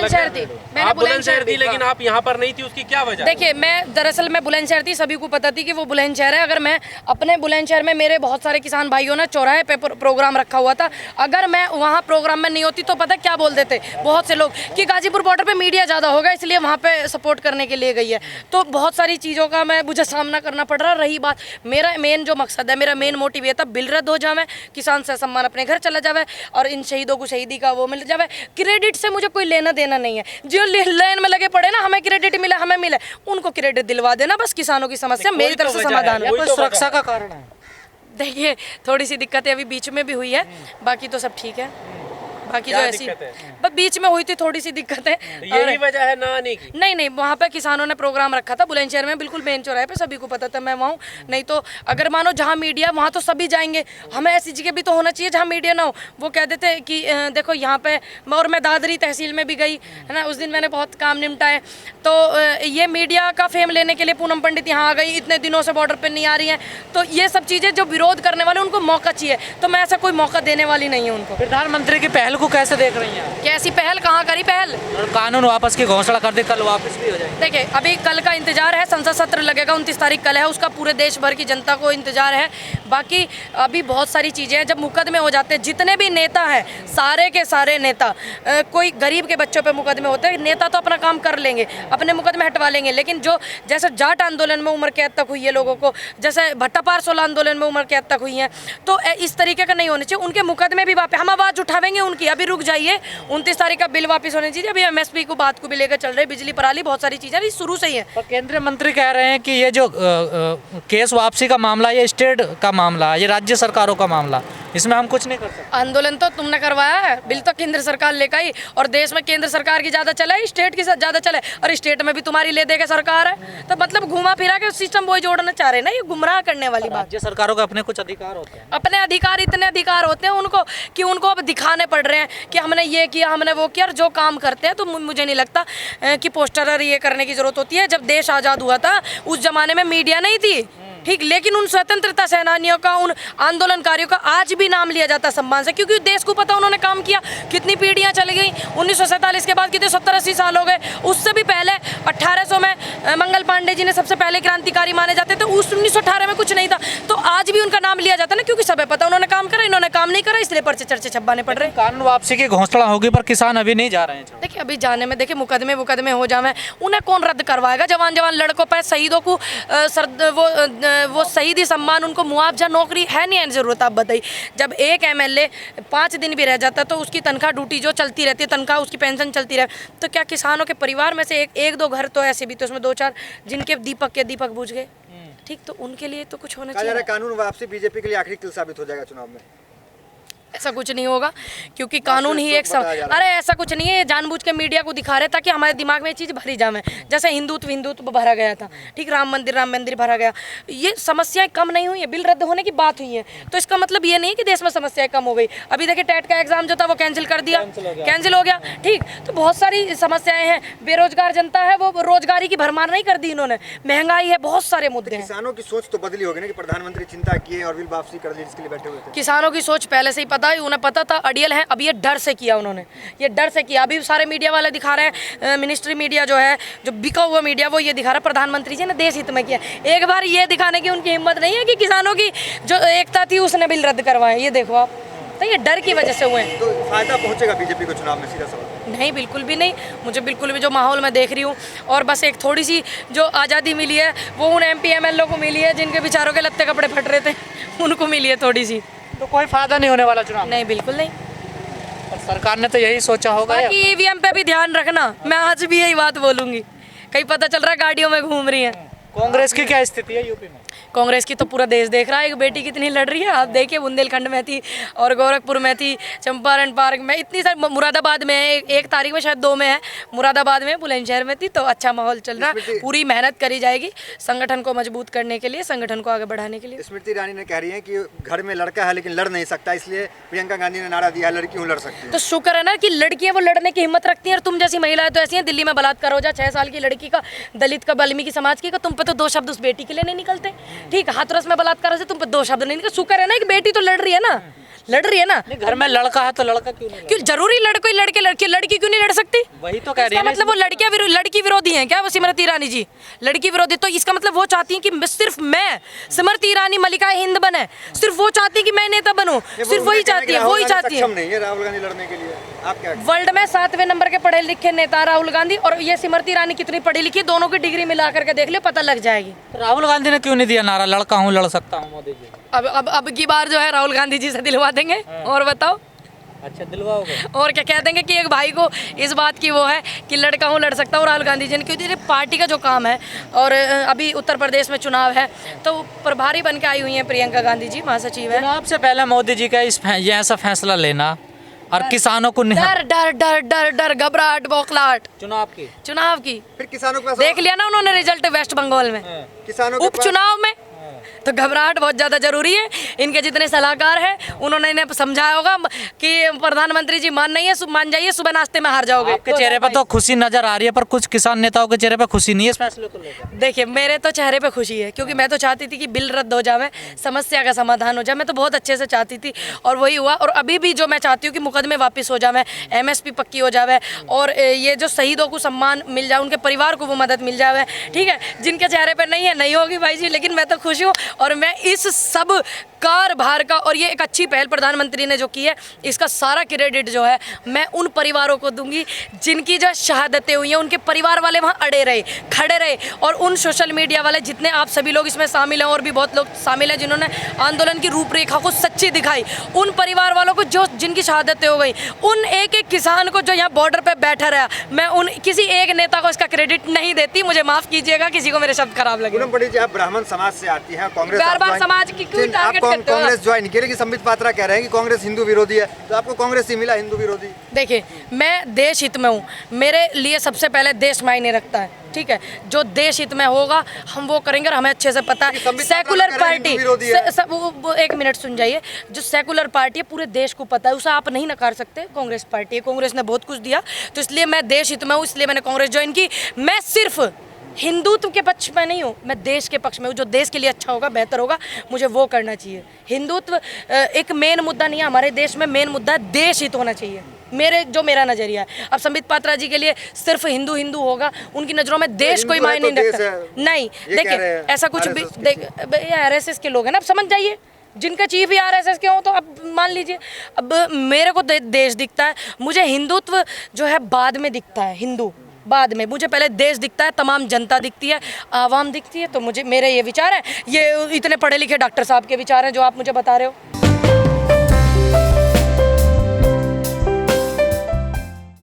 बुलंदशहर थी, मैंने बुलंदशहर थी, लेकिन आप यहाँ पर नहीं थी, उसकी क्या वजह? देखिए दरअसल मैं बुलंदशहर थी, सभी को पता थी कि वो बुलंदशहर है। अगर मैं अपने बुलंदशहर में, मेरे बहुत सारे किसान भाइयों ने चौराहे पे प्रोग्राम रखा हुआ था, अगर मैं वहाँ प्रोग्राम में नहीं होती तो पता क्या बोल देते बहुत से लोग कि गाजीपुर बॉर्डर पे मीडिया ज़्यादा होगा इसलिए वहाँ पे सपोर्ट करने के लिए गई है। तो बहुत सारी चीज़ों का मुझे सामना करना पड़ रहा। रही बात, मेरा मेन जो मकसद है, मेरा मेन मोटिव ये था बिल रद्द हो जावे, किसान से सम्मान अपने घर चला जावे और इन शहीदों को शहीदी का वो मिल जावे। क्रेडिट से मुझे कोई लेना देना नहीं है। जो लाइन में लगे पड़े ना, हमें क्रेडिट मिले, हमें मिले, उनको क्रेडिट दिलवा देना, बस किसानों की समस्या मेरी तरफ से समाधान है। सुरक्षा का कारण है। देखिए थोड़ी सी दिक्कतें अभी बीच में भी हुई है, बाकी तो सब ठीक है। बाकी जो ऐसी बस बीच में हुई थी थोड़ी सी दिक्कतें, यही वजह है ना आने की? नहीं, वहाँ पे किसानों ने प्रोग्राम रखा था बुलंदशहर में, बिल्कुल मेन चौराहे पे, सभी को पता था मैं वहाँ हूँ। नहीं तो अगर मानो जहाँ मीडिया वहाँ तो सभी जाएंगे, हमें ऐसी जगह भी तो होना चाहिए जहाँ मीडिया ना हो। वो कह देते कि देखो यहाँ पे, और मैं दादरी तहसील में भी गई है ना, उस दिन मैंने बहुत काम निपटाए। तो ये मीडिया का फेम लेने के लिए पूनम पंडित यहाँ आ गई, इतने दिनों से बॉर्डर पर नहीं आ रही हैं। तो ये सब चीज़ें जो विरोध करने वाले उनको मौका चाहिए, तो मैं ऐसा कोई मौका देने वाली नहीं हूँ उनको। प्रधानमंत्री की पहल को कैसे देख रही हैं? कैसी पहल, कहाँ करी पहल? कानून वापस की घोषणा कर दे, कल वापस भी हो जाए। देखिए अभी कल का इंतजार है, संसद सत्र लगेगा 29 तारीख कल है, उसका पूरे देश भर की जनता को इंतजार है। बाकी अभी बहुत सारी चीज़ें हैं, जब मुकदमे हो जाते हैं, जितने भी नेता हैं सारे के सारे नेता, कोई गरीब के बच्चों पे मुकदमे होते हैं, नेता तो अपना काम कर लेंगे, अपने मुकदमे हटवा लेंगे, लेकिन जो जैसे जाट आंदोलन में उम्र कैद तक हुई है लोगों को, जैसे भट्टापार 16 आंदोलन में उम्र कैद तक हुई है, तो इस तरीके का नहीं होने चाहिए। उनके मुकदमे भी वापस, हम आवाज़ उठावेंगे उनकी, अभी रुक जाइए, 29 तारीख का बिल वापस होने चाहिए। अभी एमएसपी को बात को भी लेकर चल रहे, बिजली पराली, बहुत सारी चीज़ें शुरू से ही है। और केंद्रीय मंत्री कह रहे हैं कि ये जो केस वापसी का मामला, ये स्टेट का मामला है, ये राज्य सरकारों का मामला, इसमें हम कुछ नहीं कर सकते। आंदोलन तो तुमने करवाया है, बिल तो केंद्र सरकार लेकर आई, और देश में केंद्र सरकार की ज़्यादा चले, स्टेट की ज़्यादा चले, और स्टेट में भी तुम्हारी ले दे के सरकार है। तो मतलब घुमा फिरा के सिस्टम वो जोड़ना चाह रहे हैं ना, ये गुमराह करने वाली बात। राज्य सरकारों के अपने कुछ अधिकार होते हैं, अपने अधिकार, इतने अधिकार होते हैं उनको कि उनको अब दिखाने पड़ रहे हैं कि हमने ये किया, हमने वो किया। और जो काम करते हैं तो मुझे नहीं लगता कि पोस्टर ये करने की जरूरत होती है। जब देश आज़ाद हुआ था उस जमाने में मीडिया नहीं थी, ठीक, लेकिन उन स्वतंत्रता सेनानियों का, उन आंदोलनकारियों का आज भी नाम लिया जाता है सम्मान से, क्योंकि देश को पता उन्होंने काम किया। कितनी पीढ़ियां चली गई, 1947 के बाद कितने 70-80 साल हो गए। उससे भी पहले 1800 में मंगल पांडे जी ने सबसे पहले क्रांतिकारी माने जाते थे, उस 1918 में कुछ नहीं था। तो आज भी उनका नाम लिया जाता है ना, क्योंकि सबे पता उन्होंने काम करा, इन्होंने काम नहीं करा, इसलिए पर्चे चर्चे छपाने पड़ रहे हैं। कानून वापसी की घोषणा होगी पर किसान अभी नहीं जा रहे हैं। देखिए अभी जाने में, देखिए मुकदमे हो जाए, उन्हें कौन रद्द करवाएगा? जवान लड़कों पर, शहीदों को वो शहीदी सम्मान, उनको मुआवजा, नौकरी है नहीं है जरूरत? आप बताइए, जब एक एमएलए 5 दिन भी रह जाता तो उसकी तनख्वाह ड्यूटी जो चलती रहती है, तनख्वाह उसकी पेंशन चलती रहे, तो क्या किसानों के परिवार में से एक दो घर तो ऐसे भी तो उसमें 2-4 जिनके दीपक बुझ गए, ठीक, तो उनके लिए तो कुछ होना चाहिए। कानून वापसी बीजेपी के लिए आखिरी किल साबित हो जाएगा चुनाव में? ऐसा कुछ नहीं होगा, क्योंकि कानून ही एक अरे ऐसा कुछ नहीं है, ये जानबूझ के मीडिया को दिखा रहे ताकि हमारे दिमाग में ये चीज़ भरी जाए। जैसे हिंदुत्व भरा गया था, ठीक, राम मंदिर भरा गया, ये समस्याएं कम नहीं हुई है, बिल रद्द होने की बात हुई है, तो इसका मतलब ये नहीं है कि देश में समस्याएं कम हो गई। अभी देखिए टेट का एग्जाम जो था वो कैंसिल कर दिया, कैंसिल हो गया, ठीक, तो बहुत सारी समस्याएं हैं। बेरोजगार जनता है, वो रोजगारी की भरमार नहीं कर दी इन्होंने, महंगाई है, बहुत सारे मुद्दे हैं। किसानों की सोच तो बदली होगी ना कि प्रधानमंत्री चिंता किए और बिल वापसी कर दी, इसके लिए बैठे हुए थे। किसानों की सोच पहले से ही उन्हें पता था, अड़ियल है, अब ये डर से किया उन्होंने, ये डर से किया। अभी सारे मीडिया वाले दिखा रहे हैं, मिनिस्ट्री मीडिया जो है, जो बिका हुआ मीडिया, वो ये दिखा रहा है प्रधानमंत्री जी ने देश हित में किया। एक बार ये दिखाने की उनकी हिम्मत नहीं है कि किसानों की जो एकता थी उसने बिल रद्द करवाए। ये देखो आप, तो ये डर की वजह से हुए हैं। तो फायदा पहुंचेगा बीजेपी को चुनाव में? सीधा सवाल। नहीं, बिल्कुल भी नहीं, मुझे बिल्कुल भी, जो माहौल मैं देख रही हूँ, और बस एक थोड़ी सी जो आज़ादी मिली है वो उन MP MLA को मिली है जिनके बेचारों के लत्ते कपड़े फट रहे थे, उनको मिली है थोड़ी सी। तो कोई फायदा नहीं होने वाला चुनाव? नहीं, बिल्कुल नहीं। और सरकार ने तो यही सोचा होगा। बाकी EVM पे भी ध्यान रखना, मैं आज भी यही बात बोलूँगी, कहीं पता चल रहा है गाड़ियों में घूम रही हैं। कांग्रेस की क्या स्थिति है यूपी में? कांग्रेस की तो पूरा देश देख रहा है, एक बेटी कितनी लड़ रही है। आप देखिए, बुंदेलखंड में थी और गोरखपुर में थी, चंपारण पार्क में, इतनी सारी, मुरादाबाद में है, 1 तारीख में शायद 2 में है, मुरादाबाद में, बुलंदशहर में थी। तो अच्छा माहौल चल रहा है, पूरी मेहनत करी जाएगी संगठन को मजबूत करने के लिए, संगठन को आगे बढ़ाने के लिए। स्मृति ईरानी ने कह रही है कि घर में लड़का है लेकिन लड़ नहीं सकता, इसलिए प्रियंका गांधी ने नारा दिया लड़की क्यों लड़ सकती है। तो शुक्र है ना कि लड़कियां वो लड़ने की हिम्मत रखती हैं, और तुम जैसी महिलाएं तो ऐसी हैं, दिल्ली में बलात्कार हो जाए 6 साल की लड़की का, दलित का, वाल्मीकि समाज की का, तुम पे तो 2 शब्द उस बेटी के लिए नहीं निकलते, ठीक, हाथरस में बलात्कार से तुम पे 2 शब्द नहीं निकलते। शुक्र है ना, एक बेटी तो लड़ रही है ना, लड़ रही है ना। नहीं, घर में लड़का है तो लड़का क्यों नहीं क्यों जरूरी लड़कों ही लड़के लड़की क्यों नहीं लड़ सकती? वही तो कह रही है इसका ना, मतलब वो लड़की विरोधी हैं क्या वो स्मृति ईरानी जी? लड़की विरोधी तो इसका मतलब वो चाहती हैं कि सिर्फ मैं स्मृति ईरानी मलिका हिंद बने, सिर्फ वो चाहती है कि मैं नेता बनूं, सिर्फ वही चाहती है, वही चाहती है। सक्षम नहीं है राहुल गांधी लड़ने के लिए, आप क्या? वर्ल्ड में 7वें नंबर के पढ़े लिखे नेता राहुल गांधी और ये स्मृति ईरानी कितनी पढ़ी लिखी, दोनों की डिग्री मिला करके देख लियो, पता लग जाएगी। राहुल गांधी ने क्यों नहीं दिया नारा लड़का हूँ लड़ सकता हूँ मोदी जी? अब की बार जो है राहुल गांधी जी से दिलवा देंगे। और बताओ अच्छा दिलवाओगे? और क्या कह देंगे कि एक भाई को इस बात की वो है कि लड़का हूँ लड़ सकता हूँ राहुल गांधी जी ने, क्योंकि पार्टी का जो काम है और अभी उत्तर प्रदेश में चुनाव है तो प्रभारी बन के आई हुई हैं प्रियंका गांधी जी, महासचिव है। चुनाव से पहले मोदी जी का ये ऐसा फैसला लेना और किसानों को डर डर डर डर डर घबराहट बौखलाहट चुनाव की फिर किसानों के पास देख लिया ना उन्होंने रिजल्ट वेस्ट बंगाल में, किसानों के पास उपचुनाव में, तो घबराहट बहुत ज़्यादा जरूरी है। इनके जितने सलाहकार हैं उन्होंने इन्हें समझाया होगा कि प्रधानमंत्री जी मान जाइए, सुबह नाश्ते में हार जाओगे। आपके चेहरे पर तो खुशी नजर आ रही है पर कुछ किसान नेताओं के चेहरे पर खुशी नहीं है इस फैसले को लेकर। देखिए मेरे तो चेहरे पे खुशी है क्योंकि मैं तो चाहती थी कि बिल रद्द हो जाए, समस्या का समाधान हो जाए, मैं तो बहुत अच्छे से चाहती थी और वही हुआ। और अभी भी जो मैं चाहती हूँ कि मुकदमे वापस हो जाए, MSP पक्की हो जाए और ये जो शहीदों को सम्मान मिल जाए, उनके परिवार को वो मदद मिल जाए, ठीक है। जिनके चेहरे पे नहीं है नहीं होगी भाई जी, लेकिन मैं तो खुश हूँ और मैं इस सब कारभार का और ये एक अच्छी पहल प्रधानमंत्री ने जो की है इसका सारा क्रेडिट जो है मैं उन परिवारों को दूंगी जिनकी जो शहादतें हुई हैं, उनके परिवार वाले वहाँ अड़े रहे, खड़े रहे। और उन सोशल मीडिया वाले जितने आप सभी लोग इसमें शामिल हैं और भी बहुत लोग शामिल हैं जिन्होंने आंदोलन की रूपरेखा को सच्ची दिखाई, उन परिवार वालों को जो जिनकी शहादतें हो गई, उन एक एक किसान को जो यहाँ बॉर्डर पर बैठा रहा, मैं उन किसी एक नेता को इसका क्रेडिट नहीं देती, मुझे माफ कीजिएगा किसी को मेरे शब्द खराब लगे। पूनम पटेल जी, आप ब्राह्मण समाज से आती हैं, कांग्रेस बार-बार समाज की क्यों टारगेट करते हो? कांग्रेस ज्वाइन की, लेकिन संबित पात्रा कह रहे हैं कि कांग्रेस हिंदू विरोधी है, तो आपको कांग्रेस से मिला हिंदू विरोधी? देखिए मैं देश हित में हूँ, मेरे लिए सबसे पहले देश मायने रखता है, ठीक है। जो देश हित में होगा हम वो करेंगे और हमें अच्छे से पता है। सेकुलर पार्टी एक मिनट सुन जाइए, जो सेकुलर पार्टी है पूरे देश को पता है, उसे आप नहीं नकार सकते। कांग्रेस पार्टी है, कांग्रेस ने बहुत कुछ दिया, तो इसलिए मैं देश हित में हूँ, इसलिए मैंने कांग्रेस ज्वाइन की। मैं सिर्फ हिंदुत्व के पक्ष में नहीं हूँ, मैं देश के पक्ष में हूँ। जो देश के लिए अच्छा होगा, बेहतर होगा, मुझे वो करना चाहिए। हिंदुत्व एक मेन मुद्दा नहीं है हमारे देश में, मेन मुद्दा देश हित होना चाहिए, मेरा नजरिया है। अब संबित पात्रा जी के लिए सिर्फ हिंदू होगा, उनकी नज़रों में देश कोई मायने नहीं रखता। नहीं देखिए ऐसा कुछ भी, RSS के लोग हैं ना, अब समझ जाइए, जिनका चीफ ही RSS के हो तो अब मान लीजिए। अब मेरे को देश दिखता है, मुझे हिंदुत्व जो है बाद में दिखता है, हिंदू बाद में, मुझे पहले देश दिखता है, तमाम जनता दिखती है, आवाम दिखती है। तो मेरे ये विचार है, ये इतने पढ़े लिखे डॉक्टर साहब के विचार हैं जो आप मुझे बता रहे हो।